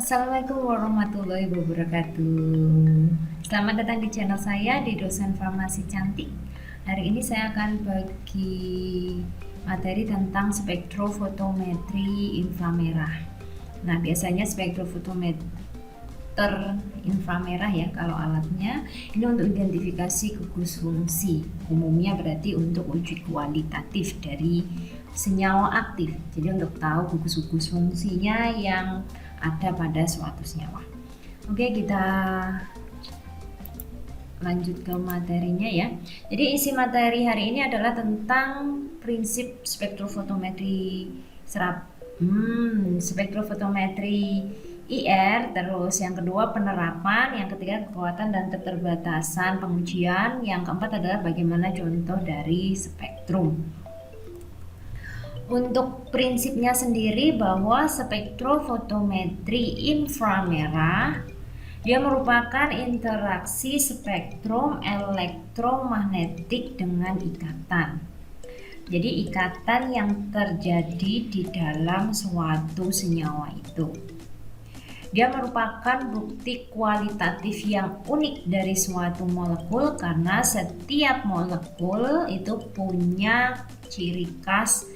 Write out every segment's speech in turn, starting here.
Assalamualaikum warahmatullahi wabarakatuh. Selamat datang di channel saya di Dosen Farmasi Cantik. Hari ini saya akan bagi materi tentang spektrofotometri inframerah. Nah, biasanya spektrofotometer inframerah ya kalau alatnya ini untuk identifikasi gugus fungsi. Umumnya berarti untuk uji kualitatif dari senyawa aktif. Jadi untuk tahu gugus-gugus fungsinya yang ada pada suatu senyawa. Oke, kita lanjut ke materinya ya. Jadi isi materi hari ini adalah tentang prinsip spektrofotometri spektrofotometri IR, terus yang kedua penerapan, yang ketiga kekuatan dan keterbatasan pengujian, yang keempat adalah bagaimana contoh dari spektrum. Untuk prinsipnya sendiri bahwa spektrofotometri inframerah dia merupakan interaksi spektrum elektromagnetik dengan ikatan. Jadi ikatan yang terjadi di dalam suatu senyawa itu. Dia merupakan bukti kualitatif yang unik dari suatu molekul karena setiap molekul itu punya ciri khas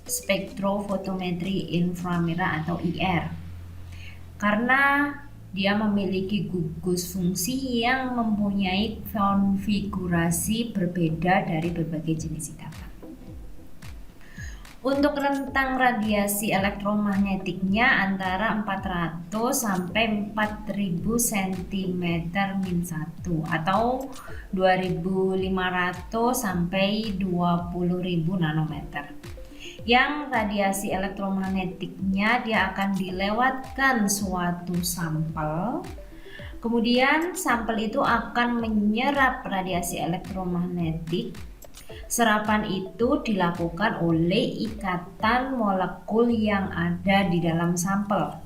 spektrofotometri inframerah atau IR karena dia memiliki gugus fungsi yang mempunyai konfigurasi berbeda dari berbagai jenis ikatan. Untuk rentang radiasi elektromagnetiknya antara 400 sampai 4000 cm-1 atau 2500 sampai 20.000 nanometer. Yang radiasi elektromagnetiknya dia akan dilewatkan suatu sampel, kemudian sampel itu akan menyerap radiasi elektromagnetik. Serapan itu dilakukan oleh ikatan molekul yang ada di dalam sampel,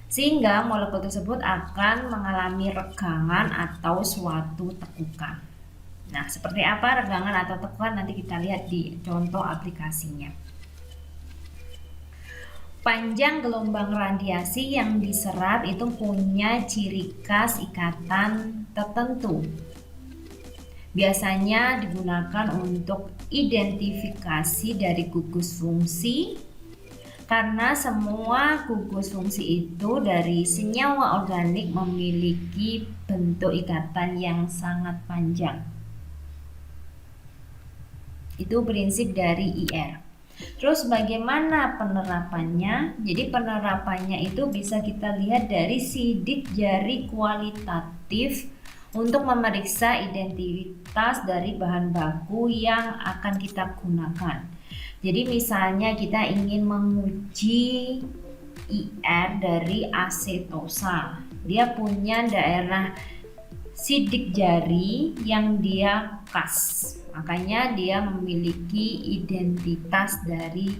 sehingga molekul tersebut akan mengalami regangan atau suatu tekukan. Nah, seperti apa regangan atau tekukan nanti kita lihat di contoh aplikasinya. Panjang gelombang radiasi yang diserap itu punya ciri khas ikatan tertentu. Biasanya digunakan untuk identifikasi dari gugus fungsi karena semua gugus fungsi itu dari senyawa organik memiliki bentuk ikatan yang sangat panjang. Itu prinsip dari IR. Terus bagaimana penerapannya? Jadi penerapannya itu bisa kita lihat dari sidik jari kualitatif untuk memeriksa identitas dari bahan baku yang akan kita gunakan. Jadi misalnya kita ingin menguji IR dari asetosa. Dia punya daerah sidik jari yang dia khas. Makanya dia memiliki identitas dari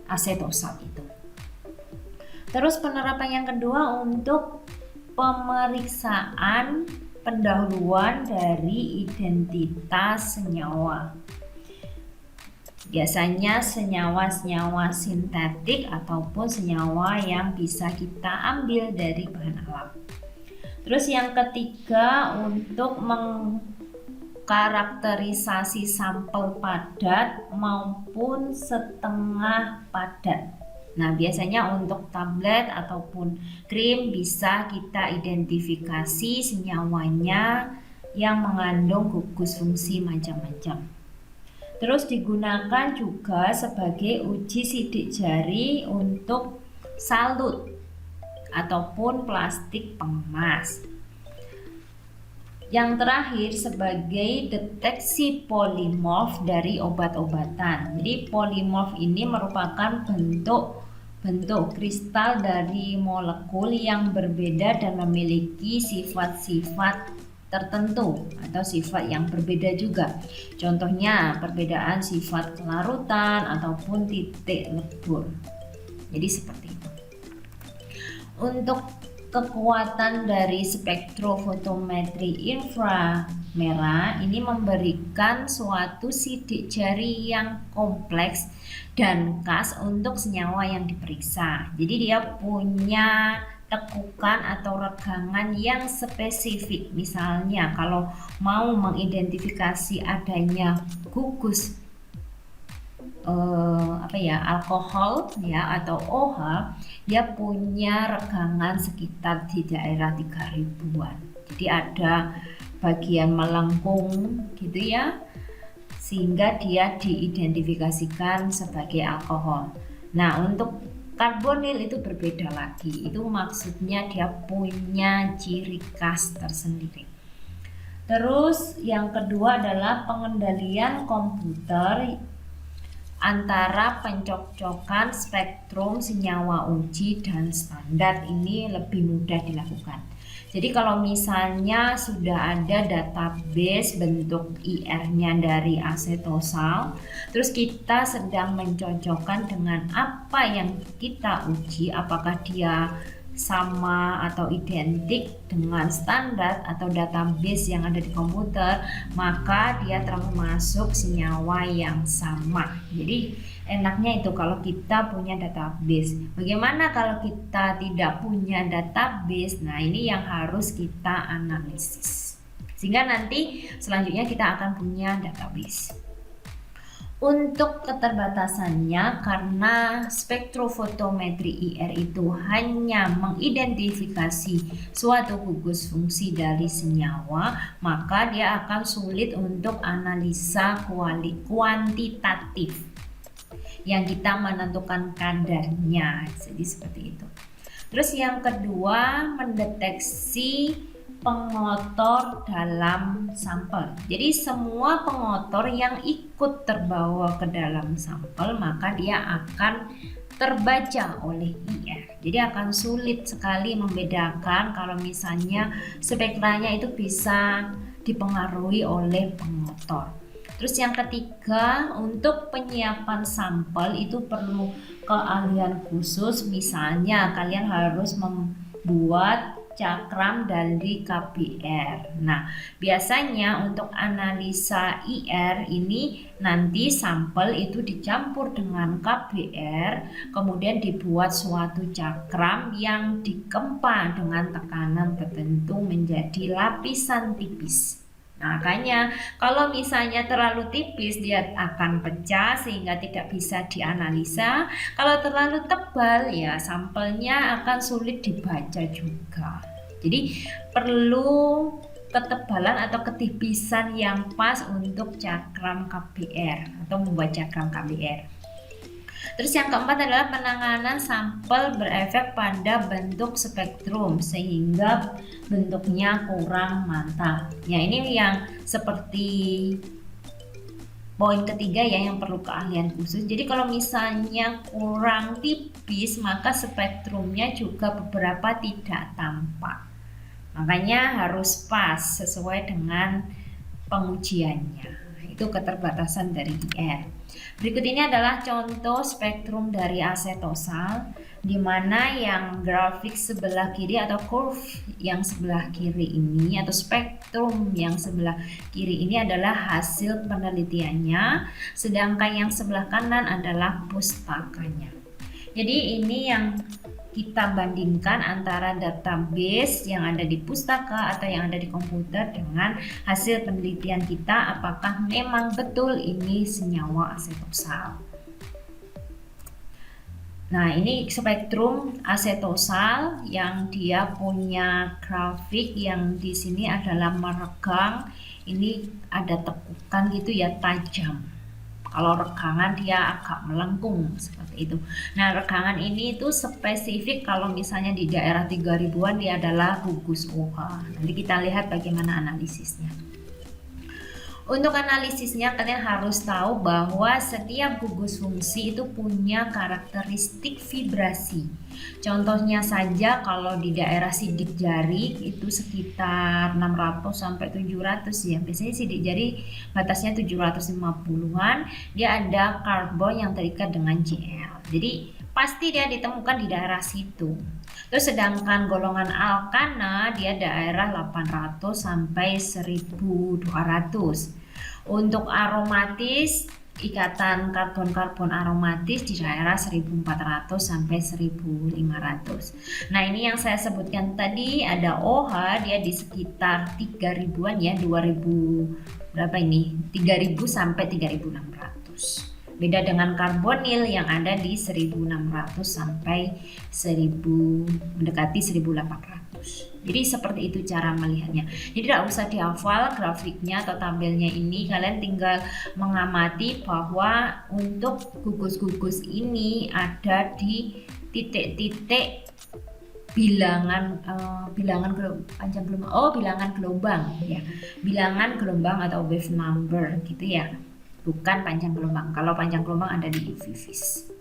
asetosa itu. Terus penerapan yang kedua untuk pemeriksaan pendahuluan dari identitas senyawa. Biasanya senyawa-senyawa sintetik ataupun senyawa yang bisa kita ambil dari bahan alam. Terus yang ketiga untuk mengkarakterisasi sampel padat maupun setengah padat. Nah, biasanya untuk tablet ataupun krim bisa kita identifikasi senyawanya yang mengandung gugus fungsi macam-macam. Terus digunakan juga sebagai uji sidik jari untuk salut ataupun plastik pengemas. Yang terakhir sebagai deteksi polimorf dari obat-obatan. Jadi polimorf ini merupakan bentuk kristal dari molekul yang berbeda dan memiliki sifat-sifat tertentu atau sifat yang berbeda juga. Contohnya perbedaan sifat kelarutan ataupun titik lebur. Jadi seperti itu. Untuk kekuatan dari spektrofotometri inframerah ini memberikan suatu sidik jari yang kompleks dan khas untuk senyawa yang diperiksa. Jadi dia punya tekukan atau regangan yang spesifik. Misalnya kalau mau mengidentifikasi adanya gugus alkohol ya atau OH, dia punya regangan sekitar di daerah 3000-an. Jadi ada bagian melengkung gitu ya, sehingga dia diidentifikasikan sebagai alkohol. Nah, untuk karbonil itu berbeda lagi. Itu maksudnya dia punya ciri khas tersendiri. Terus yang kedua adalah pengendalian komputer antara pencocokan spektrum senyawa uji dan standar ini lebih mudah dilakukan. Jadi kalau misalnya sudah ada database bentuk IR-nya dari asetosal, terus kita sedang mencocokkan dengan apa yang kita uji, apakah dia sama atau identik dengan standar atau database yang ada di komputer, maka dia termasuk senyawa yang sama. Jadi enaknya itu kalau kita punya database. Bagaimana kalau kita tidak punya database? Nah, ini yang harus kita analisis. Sehingga nanti selanjutnya kita akan punya database. Untuk keterbatasannya, karena spektrofotometri IR itu hanya mengidentifikasi suatu gugus fungsi dari senyawa, maka dia akan sulit untuk analisa kuantitatif yang kita menentukan kadarnya. Jadi seperti itu. Terus yang kedua, mendeteksi pengotor dalam sampel. Jadi semua pengotor yang ikut terbawa ke dalam sampel, maka dia akan terbaca oleh IR. Jadi akan sulit sekali membedakan kalau misalnya spektranya itu bisa dipengaruhi oleh pengotor. Terus yang ketiga, untuk penyiapan sampel itu perlu keahlian khusus. Misalnya kalian harus membuat cakram dari KBR. Nah, biasanya untuk analisa IR ini nanti sampel itu dicampur dengan KBR, kemudian dibuat suatu cakram yang dikempa dengan tekanan tertentu menjadi lapisan tipis. Nah, makanya kalau misalnya terlalu tipis dia akan pecah sehingga tidak bisa dianalisa. Kalau terlalu tebal ya sampelnya akan sulit dibaca juga. Jadi perlu ketebalan atau ketipisan yang pas untuk cakram KBR atau membuat cakram KBR. Terus yang keempat adalah penanganan sampel berefek pada bentuk spektrum sehingga bentuknya kurang mantap. Ya, ini yang seperti poin ketiga ya, yang perlu keahlian khusus. Jadi kalau misalnya kurang tipis, maka spektrumnya juga beberapa tidak tampak. Makanya harus pas sesuai dengan pengujiannya. Itu keterbatasan dari IR. Berikut ini adalah contoh spektrum dari asetosal, di mana yang grafik sebelah kiri atau curve yang sebelah kiri ini atau spektrum yang sebelah kiri ini adalah hasil penelitiannya, sedangkan yang sebelah kanan adalah pustakanya. Jadi ini yang kita bandingkan antara database yang ada di pustaka atau yang ada di komputer dengan hasil penelitian kita, apakah memang betul ini senyawa asetosal. Nah, ini spektrum asetosal yang dia punya grafik yang di sini adalah meregang, ini ada tekukan gitu ya, tajam. Kalau regangan dia agak melengkung seperti itu. Nah, regangan ini itu spesifik kalau misalnya di daerah 3000-an dia adalah gugus OH. Nanti kita lihat bagaimana analisisnya. Untuk analisisnya kalian harus tahu bahwa setiap gugus fungsi itu punya karakteristik vibrasi. Contohnya saja kalau di daerah sidik jari itu sekitar 600 sampai 700 ya. Biasanya sidik jari batasnya 750-an, dia ada karbon yang terikat dengan Cl. Jadi pasti dia ditemukan di daerah situ. Terus sedangkan golongan alkana dia daerah 800 sampai 1200. Untuk aromatis, ikatan karbon-karbon aromatis di daerah 1400 sampai 1500. Nah, ini yang saya sebutkan tadi ada OH dia di sekitar 3000-an ya, 2000 berapa ini? 3000 sampai 3600. Beda dengan karbonil yang ada di 1600 sampai 1000 mendekati 1800. Jadi seperti itu cara melihatnya. Jadi tidak usah dihafal grafiknya atau tabelnya ini, kalian tinggal mengamati bahwa untuk gugus-gugus ini ada di titik-titik bilangan panjang gelombang. Bilangan gelombang ya. Bilangan gelombang atau wave number gitu ya. Bukan panjang gelombang. Kalau panjang gelombang ada di UV-Vis.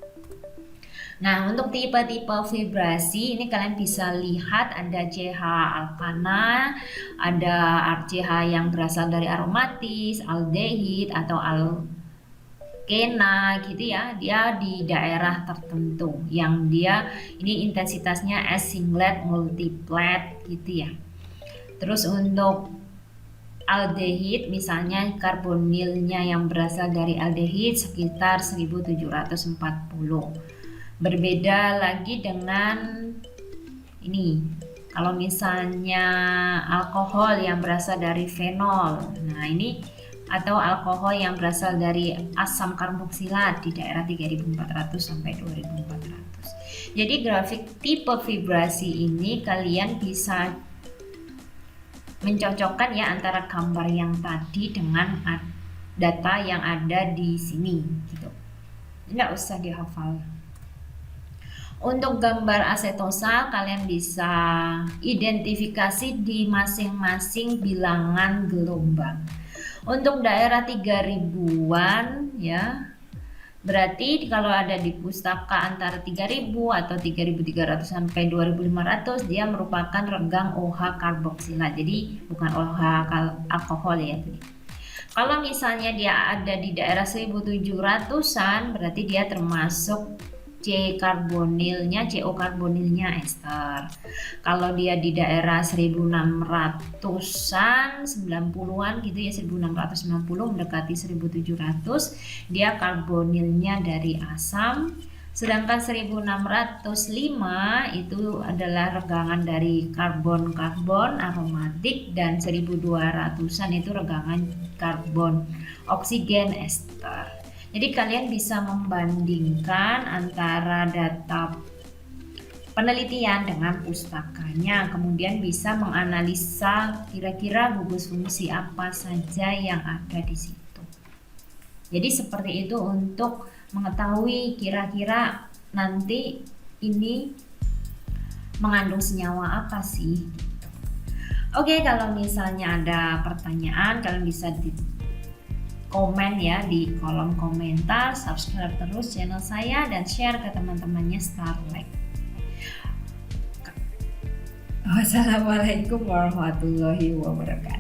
Nah, untuk tipe-tipe vibrasi ini kalian bisa lihat ada CH alkana, ada RCH yang berasal dari aromatis, aldehid atau alkena gitu ya. Dia di daerah tertentu yang dia ini intensitasnya S singlet multiplet gitu ya. Terus untuk aldehid misalnya karbonilnya yang berasal dari aldehid sekitar 1740. Berbeda lagi dengan ini, kalau misalnya alkohol yang berasal dari fenol, nah ini atau alkohol yang berasal dari asam karboksilat di daerah 3400 sampai 2400. Jadi grafik tipe vibrasi ini kalian bisa mencocokkan ya antara gambar yang tadi dengan data yang ada di sini gitu. Tidak usah dihafal. Untuk gambar asetosa kalian bisa identifikasi di masing-masing bilangan gelombang. Untuk daerah 3000-an ya, berarti kalau ada di pustaka antara 3000 atau 3300 sampai 2500 dia merupakan renggang OH karboksilat. Jadi bukan OH alkohol ya tadi. Kalau misalnya dia ada di daerah 1700-an berarti dia termasuk CO karbonilnya ester. Kalau dia di daerah 1600-an, 90-an gitu ya, 1690 mendekati 1700, dia karbonilnya dari asam. Sedangkan 1605 itu adalah regangan dari karbon-karbon aromatik dan 1200-an itu regangan karbon oksigen ester. Jadi kalian bisa membandingkan antara data penelitian dengan pustakanya, kemudian bisa menganalisa kira-kira gugus fungsi apa saja yang ada di situ. Jadi seperti itu untuk mengetahui kira-kira nanti ini mengandung senyawa apa sih. Oke, kalau misalnya ada pertanyaan kalian bisa komen ya di kolom komentar, subscribe terus channel saya dan share ke teman-temannya Starlight. Wassalamualaikum warahmatullahi wabarakatuh.